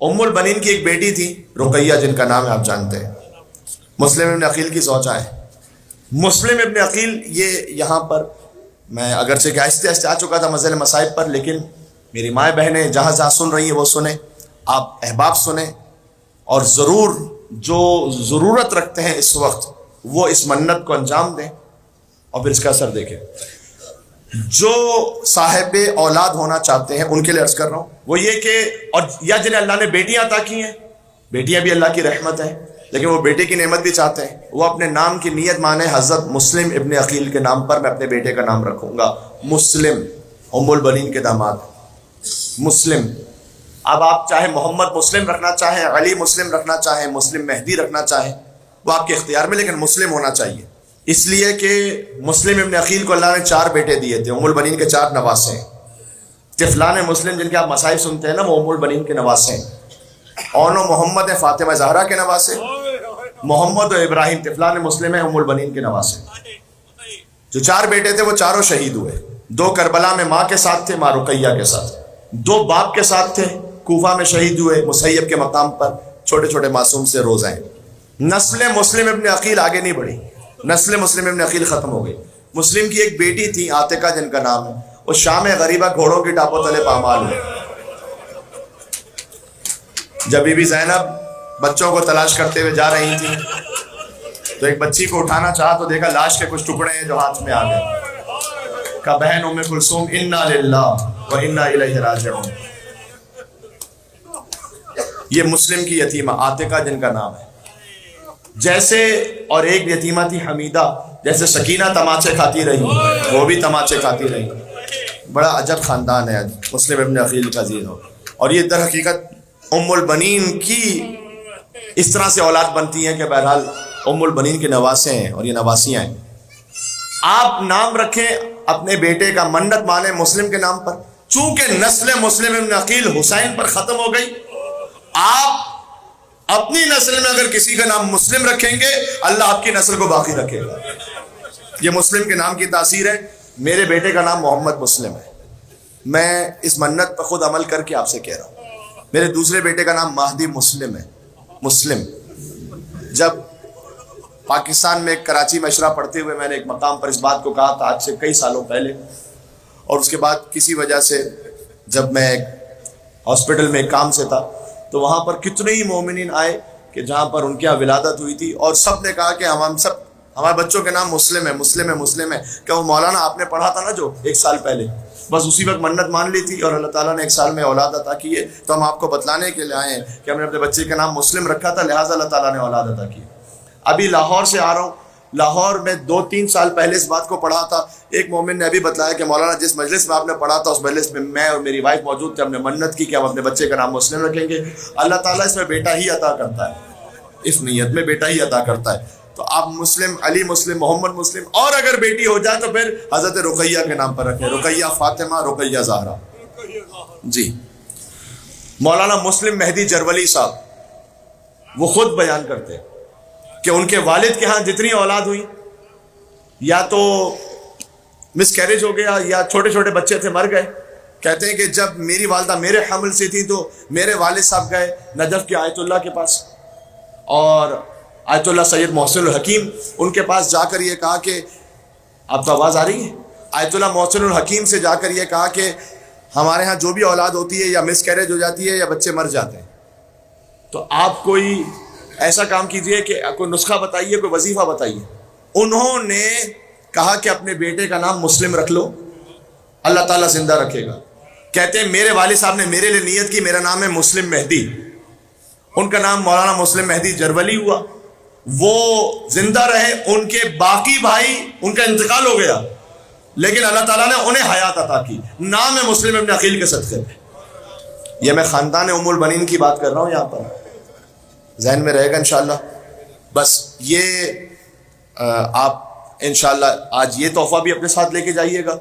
ام البنین کی ایک بیٹی تھی رقیہ، جن کا نام ہے آپ جانتے ہیں، مسلم ابن عقیل کی زوجہ ہے۔ مسلم ابن عقیل یہ یہاں پر، میں اگرچہ کہ آہستہ آہستہ آ چکا تھا مزل مصائب پر، لیکن میری مائیں بہنیں جہاں جہاں سن رہی ہیں وہ سنیں، آپ احباب سنیں، اور ضرور جو ضرورت رکھتے ہیں اس وقت وہ اس منت کو انجام دیں اور پھر اس کا اثر دیکھیں۔ جو صاحب اولاد ہونا چاہتے ہیں ان کے لیے عرض کر رہا ہوں وہ یہ کہ، اور یا جنہیں اللہ نے بیٹیاں عطا کی ہیں، بیٹیاں بھی اللہ کی رحمت ہیں، لیکن وہ بیٹے کی نعمت بھی چاہتے ہیں، وہ اپنے نام کی نیت مانیں، حضرت مسلم ابن عقیل کے نام پر میں اپنے بیٹے کا نام رکھوں گا، مسلم، ام البنین کے داماد مسلم۔ اب آپ چاہے محمد مسلم رکھنا چاہیں، علی مسلم رکھنا چاہیں، مسلم مہدی رکھنا چاہیں، وہ آپ کے اختیار میں، لیکن مسلم ہونا چاہیے، اس لیے کہ مسلم ابن عقیل کو اللہ نے 4 بیٹے دیے تھے، ام البنین کے 4 نواسے ہیں۔ طفلان مسلم جن کے آپ مصائب سنتے ہیں نا، وہ ام البنین کے نواسے ہیں۔ اون و محمد ہیں فاطمہ زہرا کے نواسے، محمد و ابراہیم طفلان مسلم ہیں ام البنین کے نواسے۔ جو 4 بیٹے تھے وہ چاروں شہید ہوئے، 2 کربلا میں ماں کے ساتھ تھے، ماں رقیہ کے ساتھ، 2 باپ کے ساتھ تھے، کوفہ میں شہید ہوئے مسیب کے مقام پر، چھوٹے چھوٹے معصوم سے روزہ ہیں۔ نسل مسلم ابن عقیل آگے نہیں بڑھی، نسل مسلم ابن عقیل ختم ہو گئی۔ مسلم کی ایک بیٹی تھی عاتقہ جن کا نام ہے، وہ شام غریبہ گھوڑوں کی ٹاپوں تلے پامال ہوئی۔ جب بی بی زینب بچوں کو تلاش کرتے ہوئے جا رہی تھی تو ایک بچی کو اٹھانا چاہا تو دیکھا لاش کے کچھ ٹکڑے ہیں جو ہاتھ میں آ گئے۔ کہا بہن ام کلثوم انا للہ و انا الیہ راجعون۔ یہ مسلم کی یتیمہ عاتقہ جن کا نام ہے، جیسے، اور ایک یتیمہ تھی حمیدہ، جیسے سکینہ تماچے کھاتی رہی وہ بھی تماچے کھاتی رہی۔ بڑا عجب خاندان ہے مسلم ابن عقیل کا عزیز ہو۔ اور یہ در حقیقت ام البنین کی اس طرح سے اولاد بنتی ہیں کہ بہرحال ام البنین کے نواسے ہیں اور یہ نواسیاں ہیں۔ آپ نام رکھیں اپنے بیٹے کا، منت مانیں مسلم کے نام پر، چونکہ نسل مسلم ابن عقیل حسین پر ختم ہو گئی، آپ اپنی نسل میں اگر کسی کا نام مسلم رکھیں گے اللہ آپ کی نسل کو باقی رکھے گا۔ یہ مسلم کے نام کی تاثیر ہے۔ میرے بیٹے کا نام محمد مسلم ہے، میں اس منت پر خود عمل کر کے آپ سے کہہ رہا ہوں۔ میرے دوسرے بیٹے کا نام مہدی مسلم ہے، مسلم۔ جب پاکستان میں کراچی میں اشرا پڑھتے ہوئے میں نے ایک مقام پر اس بات کو کہا تھا آج سے کئی سالوں پہلے، اور اس کے بعد کسی وجہ سے جب میں ایک ہاسپٹل میں ایک کام سے تھا تو وہاں پر کتنے ہی مومنین آئے کہ جہاں پر ان کے یہاں ولادت ہوئی تھی، اور سب نے کہا کہ ہم سب ہمارے بچوں کے نام مسلم ہے، مسلم ہے، مسلم ہے۔ کہ وہ مولانا آپ نے پڑھا تھا نا جو 1 سال پہلے، بس اسی وقت منت مان لی تھی اور اللہ تعالیٰ نے 1 سال میں اولاد عطا کی ہے، تو ہم آپ کو بتلانے کے لیے آئے ہیں کہ ہم نے اپنے بچے کا نام مسلم رکھا تھا، لہٰذا اللہ تعالیٰ نے اولاد عطا کی۔ ابھی لاہور سے آ رہا ہوں، لاہور میں 2-3 سال پہلے اس بات کو پڑھا تھا، ایک مومن نے ابھی بتلایا کہ مولانا جس مجلس میں آپ نے پڑھا تھا اس مجلس میں میں اور میری وائف موجود تھے، ہم نے منت کی کہ ہم اپنے بچے کا نام مسلم رکھیں گے۔ اللہ تعالیٰ اس میں بیٹا ہی عطا کرتا ہے، اس نیت میں بیٹا ہی عطا کرتا ہے۔ تو آپ مسلم، علی مسلم، محمد مسلم، اور اگر بیٹی ہو جائے تو پھر حضرت رقیہ کے نام پر رکھیں، رقیہ فاطمہ، رقیہ زہرا۔ جی، مولانا مسلم مہدی جرولی صاحب وہ خود بیان کرتے ہیں کہ ان کے والد کے ہاں جتنی اولاد ہوئی یا تو مس کیریج ہو گیا یا چھوٹے چھوٹے بچے تھے مر گئے۔ کہتے ہیں کہ جب میری والدہ میرے حمل سے تھی تو میرے والد صاحب گئے نجف کے آیت اللہ کے پاس، اور آیت اللہ سید محسن الحکیم ان کے پاس جا کر یہ کہا کہ، آپ کو آواز آ رہی ہے؟ آیت اللہ محسن الحکیم سے جا کر یہ کہا کہ ہمارے ہاں جو بھی اولاد ہوتی ہے یا مس کیریج ہو جاتی ہے یا بچے مر جاتے ہیں، تو آپ کوئی ایسا کام کیجئے کہ کوئی نسخہ بتائیے، کوئی وظیفہ بتائیے۔ انہوں نے کہا کہ اپنے بیٹے کا نام مسلم رکھ لو، اللہ تعالیٰ زندہ رکھے گا۔ کہتے ہیں میرے والد صاحب نے میرے لیے نیت کی، میرا نام ہے مسلم مہدی، ان کا نام مولانا مسلم مہدی جرولی ہوا، وہ زندہ رہے، ان کے باقی بھائی ان کا انتقال ہو گیا لیکن اللہ تعالیٰ نے انہیں حیات عطا کی، نام ہے مسلم ابن عقیل کے صدقے میں۔ یہ میں خاندان ام البنین کی بات کر رہا ہوں، یہاں پر ذہن میں رہے گا انشاءاللہ۔ بس یہ آپ انشاءاللہ آج یہ تحفہ بھی اپنے ساتھ لے کے جائیے گا۔